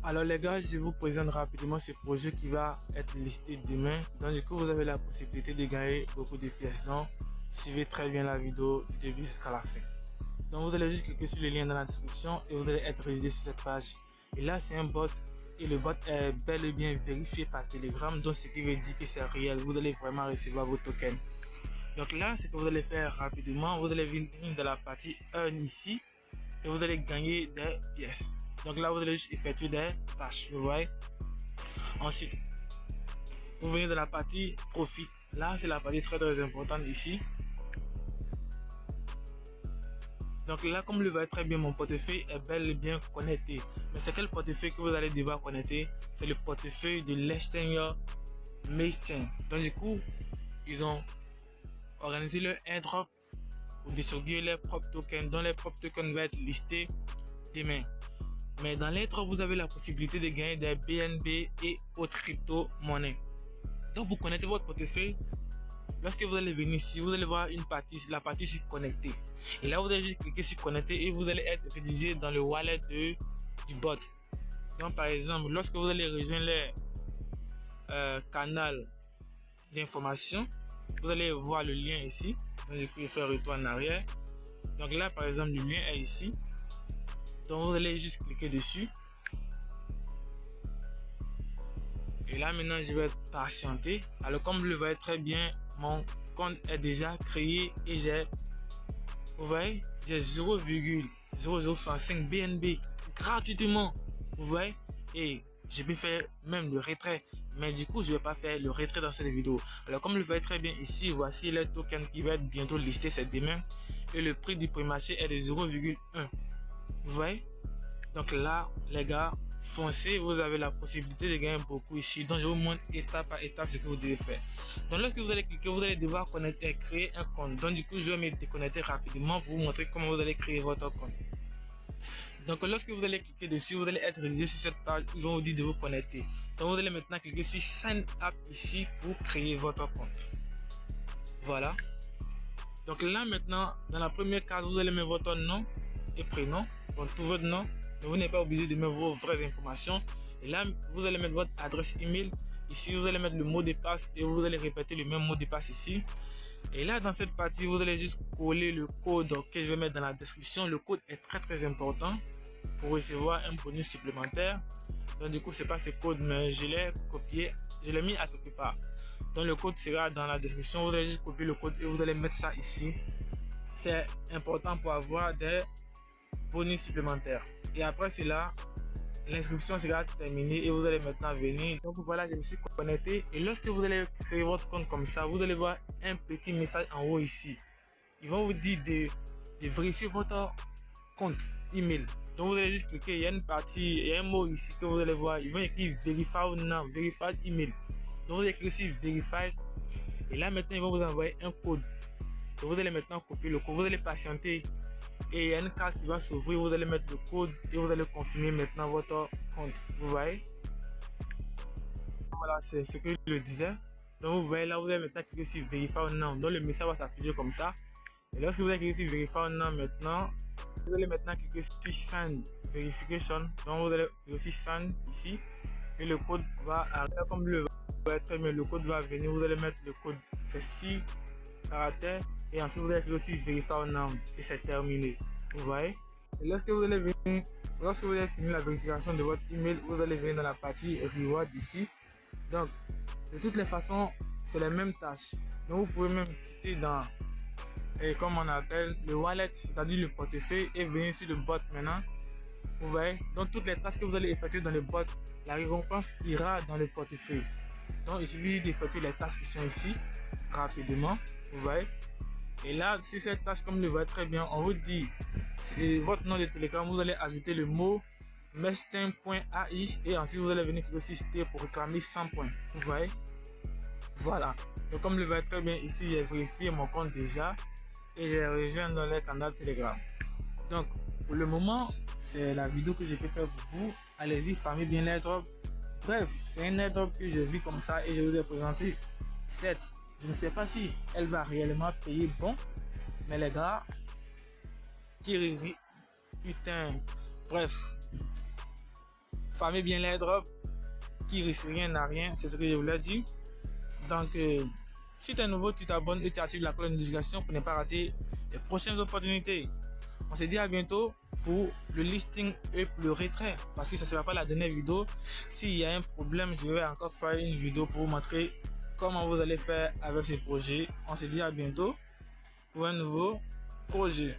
Alors les gars, je vous présente rapidement ce projet qui va être listé demain. Donc du coup, vous avez la possibilité de gagner beaucoup de pièces. Donc, suivez très bien la vidéo du début jusqu'à la fin. Donc vous allez juste cliquer sur le lien dans la description et vous allez être redirigé sur cette page. Et là, c'est un bot et le bot est bel et bien vérifié par Telegram. Donc ce qui veut dire que c'est réel. Vous allez vraiment recevoir vos tokens. Donc là, ce que vous allez faire rapidement, vous allez venir dans la partie Earn ici et vous allez gagner des pièces. Donc là, vous allez juste effectuer des tâches, vous voyez. Ensuite, vous venez dans la partie Profit. Là, c'est la partie très importante ici. Donc là, comme le voyez très bien, mon portefeuille est bel et bien connecté. Mais c'est quel portefeuille que vous allez devoir connecter? C'est le portefeuille de l'exchanger Mailchain. Donc du coup, ils ont organisé leur airdrop pour distribuer leurs propres tokens, dont les propres tokens vont être listés demain. Mais dans l'airdrop, vous avez la possibilité de gagner des BNB et autres crypto-monnaies. Donc pour connecter votre portefeuille, lorsque vous allez venir ici, vous allez voir une partie, la partie sur connecter. Et là, vous allez juste cliquer sur connecter et vous allez être rédigé dans le wallet du bot. Donc par exemple, lorsque vous allez rejoindre le canal d'information, vous allez voir le lien ici. Donc du coup, il fait retour en arrière. Donc là, par exemple, le lien est ici. Donc vous allez juste cliquer dessus. Et là maintenant je vais patienter. Alors comme vous le voyez très bien, mon compte est déjà créé et vous voyez, j'ai 0,0065 BNB gratuitement. Vous voyez, et je peux faire même le retrait. Mais du coup je vais pas faire le retrait dans cette vidéo. Alors comme vous le voyez très bien ici, voici le token qui va être bientôt listé, c'est demain. Et le prix du prix-marché est de 0,1. Vous voyez. Donc là, les gars, foncez, vous avez la possibilité de gagner beaucoup ici. Donc je vous montre étape par étape ce que vous devez faire. Donc lorsque vous allez cliquer, vous allez devoir créer un compte. Donc du coup, je vais me déconnecter rapidement pour vous montrer comment vous allez créer votre compte. Donc lorsque vous allez cliquer dessus, vous allez être redirigé sur cette page, ils vont vous dire de vous connecter. Donc vous allez maintenant cliquer sur Sign Up ici pour créer votre compte. Voilà. Donc là maintenant, dans la première case, vous allez mettre votre nom et prénom. Donc tout votre nom. Vous n'êtes pas obligé de mettre vos vraies informations. Et là, vous allez mettre votre adresse email. Ici, vous allez mettre le mot de passe et vous allez répéter le même mot de passe ici. Et là, dans cette partie, vous allez juste coller le code que je vais mettre dans la description. Le code est très important pour recevoir un bonus supplémentaire. Donc du coup, c'est pas ce code, mais je l'ai copié, je l'ai mis à quelque part. Donc le code sera dans la description. Vous allez juste copier le code et vous allez mettre ça ici. C'est important pour avoir des bonus supplémentaires. Et après cela, l'inscription sera terminée et vous allez maintenant venir. Donc voilà, je me suis connecté. Et lorsque vous allez créer votre compte comme ça, vous allez voir un petit message en haut ici. Ils vont vous dire de vérifier votre compte email. Donc vous allez juste cliquer, il y a une partie, il y a un mot ici que vous allez voir. Ils vont écrire Verify now, Verified email. Donc vous allez cliquer sur Verify. Et là maintenant, ils vont vous envoyer un code. Et vous allez maintenant copier le code. Vous allez patienter. Et il y a une case qui va s'ouvrir, vous allez mettre le code et vous allez confirmer maintenant votre compte. Vous voyez? Voilà, c'est ce que je le disais. Donc vous voyez là, vous allez maintenant cliquer sur Verify now. Donc le message va s'afficher comme ça. Et lorsque vous allez cliquer sur Verify now maintenant, vous allez maintenant cliquer sur Sign Verification. Donc vous allez cliquer sur Sign ici. Et le code va arriver comme vous le voyez très bien. Le code va venir, vous allez mettre le code. C'est 6 caractères. Et ensuite vous allez cliquer sur Verify now et c'est terminé. Vous voyez? Et lorsque vous allez finir la vérification de votre email, vous allez venir dans la partie Reward ici. Donc de toutes les façons, c'est les mêmes tâches. Donc vous pouvez même quitter dans comme on appelle le wallet, c'est-à-dire le portefeuille, et venir sur le bot maintenant. Vous voyez? Donc toutes les tâches que vous allez effectuer dans le bot, la récompense ira dans le portefeuille. Donc il suffit d'effectuer les tâches qui sont ici rapidement. Vous voyez? Et là, si cette tâche, comme le voyez très bien, on vous dit votre nom de Telegram, vous allez ajouter le mot mailchain.ai et ensuite vous allez venir cliquer sur citer pour réclamer 100 points. Vous voyez? Voilà. Donc comme le voyez très bien ici, j'ai vérifié mon compte déjà et j'ai rejoint dans le canal Telegram. Donc pour le moment, c'est la vidéo que je peux faire pour vous. Allez-y, farmez bien l'airdrop. Bref, c'est un airdrop que je vis comme ça et je vous ai présenté cette. Je ne sais pas si elle va réellement payer bon, mais les gars, putain, bref, farmez bien les drops, qui risque rien à rien, c'est ce que je voulais dire. Donc, si tu es nouveau, tu t'abonnes et tu actives la cloche de notification pour ne pas rater les prochaines opportunités. On se dit à bientôt pour le listing et le retrait, parce que ça ne sera pas la dernière vidéo. S'il y a un problème, je vais encore faire une vidéo pour vous montrer comment vous allez faire avec ce projet. On se dit à bientôt pour un nouveau projet.